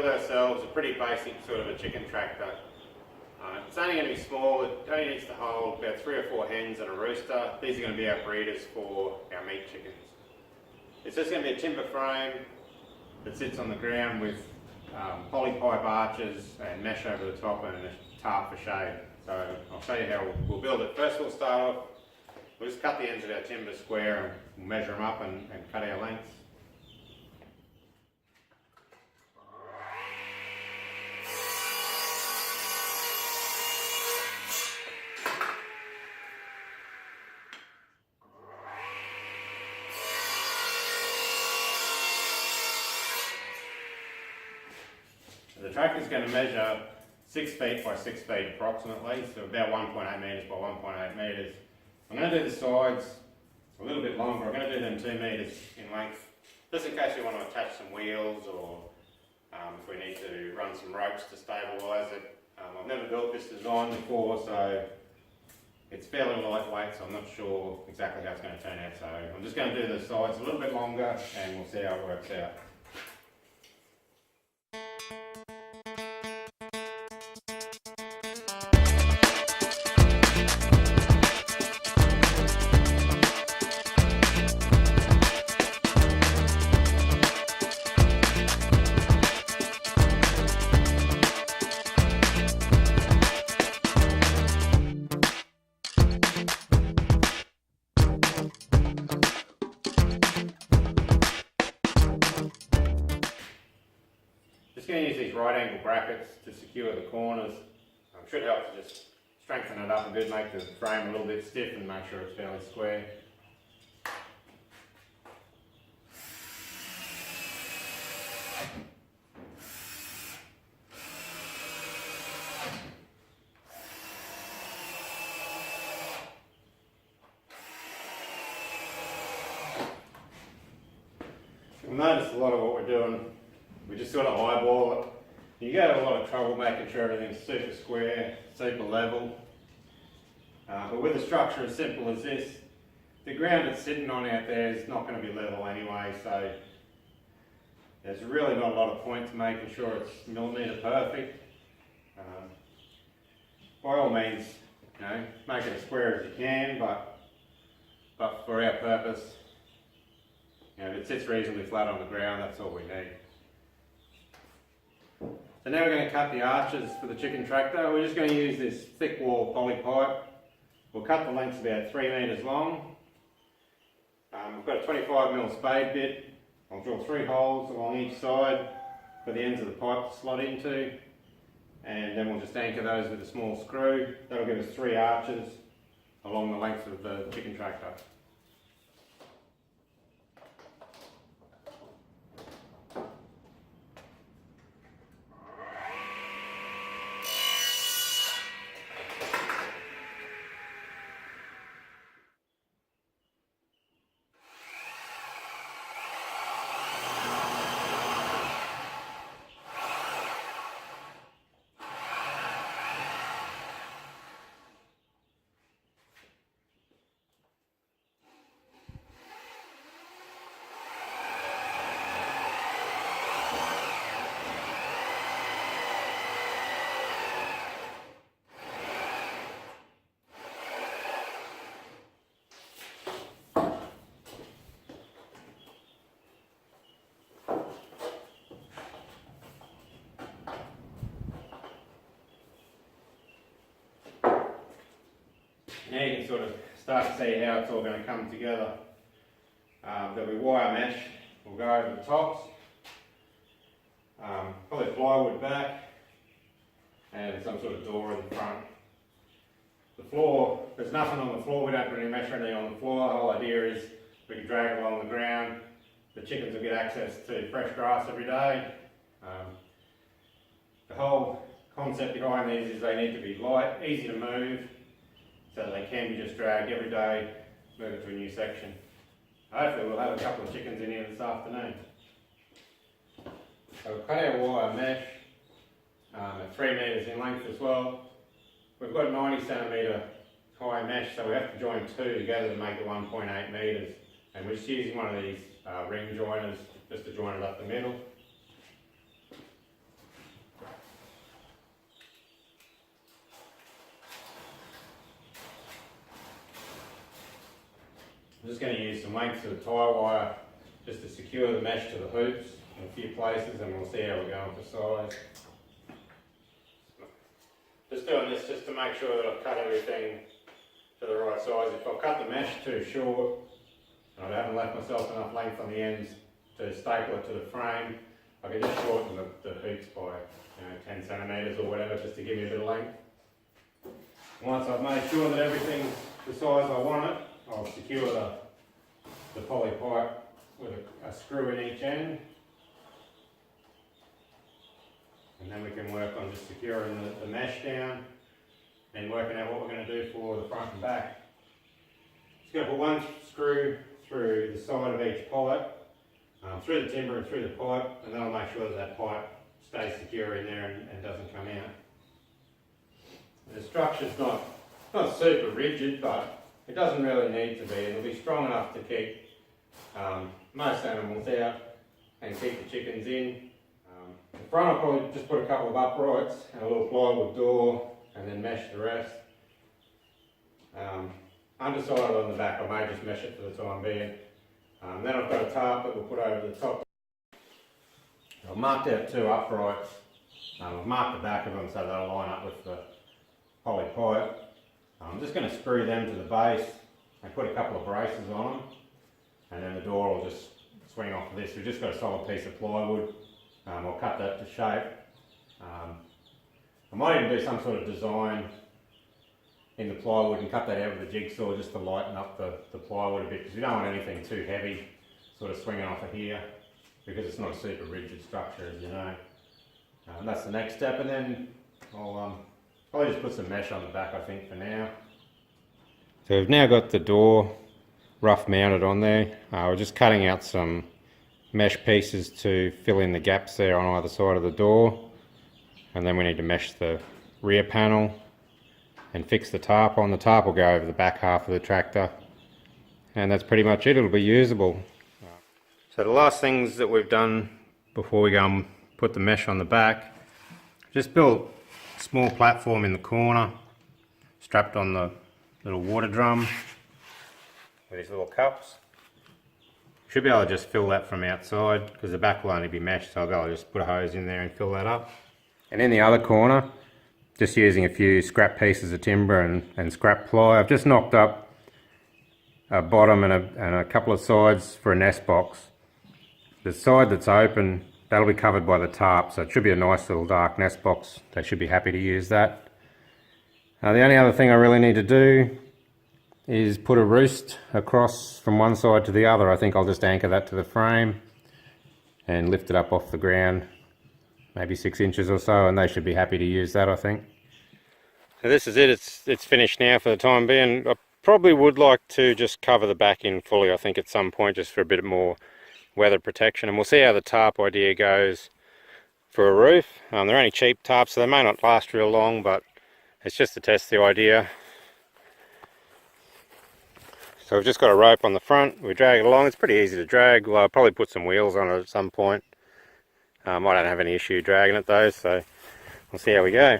build ourselves a pretty basic sort of a chicken tractor. It's only going to be small. It only needs to hold about 3 or 4 hens and a rooster. These are going to be our breeders for our meat chickens. It's just going to be a timber frame that sits on the ground with polypipe arches and mesh over the top and a tarp for shade. So I'll show you how we'll build it. First we'll start off, we'll just cut the ends of our timber square and we'll measure them up and cut our lengths. The tractor is going to measure 6 feet by 6 feet approximately, so about 1.8 metres by 1.8 metres. I'm going to do the sides a little bit longer. I'm going to do them 2 metres in length, just in case you want to attach some wheels or if we need to run some ropes to stabilise it. I've never built this design before, so it's fairly lightweight, so I'm not sure exactly how it's going to turn out. So I'm just going to do the sides a little bit longer and we'll see how it works out. Just going to use these right angle brackets to secure the corners. Should help to just strengthen it up a bit, make the frame a little bit stiff and make sure it's fairly square. You'll notice a lot of what we're doing, we just sort of eyeball it. You go to a lot of trouble making sure everything's super square, super level. But with a structure as simple as this, the ground it's sitting on out there is not going to be level anyway, so there's really not a lot of point to making sure it's millimetre perfect. By all means, you know, make it as square as you can, but for our purpose, you know, if it sits reasonably flat on the ground, that's all we need. So now we're going to cut the arches for the chicken tractor. We're just going to use this thick wall poly pipe. We'll cut the lengths about 3 metres long. We've got a 25mm spade bit. I'll drill 3 holes along each side for the ends of the pipe to slot into, and then we'll just anchor those with a small screw. That'll give us 3 arches along the length of the chicken tractor. Now you can sort of start to see how it's all going to come together. There'll be wire mesh, we'll go over the tops, probably plywood back, and some sort of door in the front. The floor, there's nothing on the floor, we don't really measure anything on the floor. The whole idea is we can drag it along the ground, the chickens will get access to fresh grass every day. The whole concept behind these is they need to be light, easy to move, so that they can be just dragged every day, move it to a new section. Hopefully we'll have a couple of chickens in here this afternoon. So we'll cut our wire mesh at 3 metres in length as well. We've got 90cm high mesh, so we have to join 2 together to make it 1.8 metres. And we're just using one of these ring joiners just to join it up the middle. I'm just going to use some lengths of the tie wire just to secure the mesh to the hoops in a few places, and we'll see how we're going for size. Just doing this just to make sure that I've cut everything to the right size. If I cut the mesh too short, and I haven't left myself enough length on the ends to staple it to the frame, I can just shorten the hoops by 10 centimetres or whatever, just to give me a bit of length. Once I've made sure that everything's the size I want it, I'll secure the poly pipe with a screw in each end, and then we can work on just securing the mesh down and working out what we're going to do for the front and back. Just going to put one screw through the side of each pipe, through the timber and through the pipe, and then I'll make sure that pipe stays secure in there and doesn't come out. The structure's not super rigid, but it doesn't really need to be. It'll be strong enough to keep most animals out and keep the chickens in. The front I'll probably just put a couple of uprights and a little plywood door and then mesh the rest. Undecided on the back, I may just mesh it for the time being. Then I've got a tarp that we'll put over the top. I've marked out 2 uprights. I've marked the back of them so they'll line up with the poly pipe. I'm just going to screw them to the base and put a couple of braces on them, and then the door will just swing off of this. We've just got a solid piece of plywood. I'll cut that to shape. I might even do some sort of design in the plywood and cut that out with a jigsaw just to lighten up the plywood a bit, because we don't want anything too heavy sort of swinging off of here, because it's not a super rigid structure, as you know. That's the next step, and then I'll probably just put some mesh on the back, I think, for now. So we've now got the door rough mounted on there. We're just cutting out some mesh pieces to fill in the gaps there on either side of the door, and then we need to mesh the rear panel and fix the tarp on. The tarp will go over the back half of the tractor, and that's pretty much it. It'll be usable. So the last things that we've done before we go and put the mesh on the back, just built a small platform in the corner strapped on the little water drum with these little cups. Should be able to just fill that from outside, because the back will only be meshed, so I'll be able to just put a hose in there and fill that up. And in the other corner, just using a few scrap pieces of timber and scrap ply, I've just knocked up a bottom and a couple of sides for a nest box. The side that's open, that'll be covered by the tarp, so it should be a nice little dark nest box. They should be happy to use that. The only other thing I really need to do is put a roost across from one side to the other. I think I'll just anchor that to the frame and lift it up off the ground, maybe 6 inches or so, and they should be happy to use that, I think. So this is it. It's finished now for the time being. I probably would like to just cover the back in fully, I think, at some point, just for a bit more weather protection, and we'll see how the tarp idea goes for a roof. They're only cheap tarps, so they may not last real long, but it's just to test the idea. So we've just got a rope on the front, we drag it along. It's pretty easy to drag. Well, I'll probably put some wheels on it at some point. I don't have any issue dragging it though, so we'll see how we go.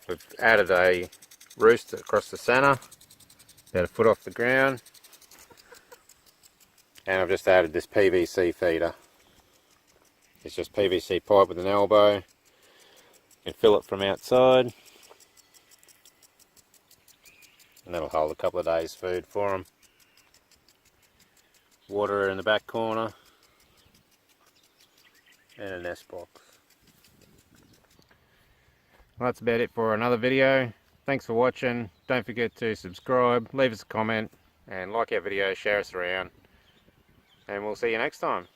We've added a roost across the centre, about a foot off the ground, and I've just added this PVC feeder. It's just PVC pipe with an elbow. You can fill it from outside, and that'll hold a couple of days' food for them. Water in the back corner, and a nest box. Well, that's about it for another video. Thanks for watching. Don't forget to subscribe, leave us a comment, and like our video, share us around, and we'll see you next time.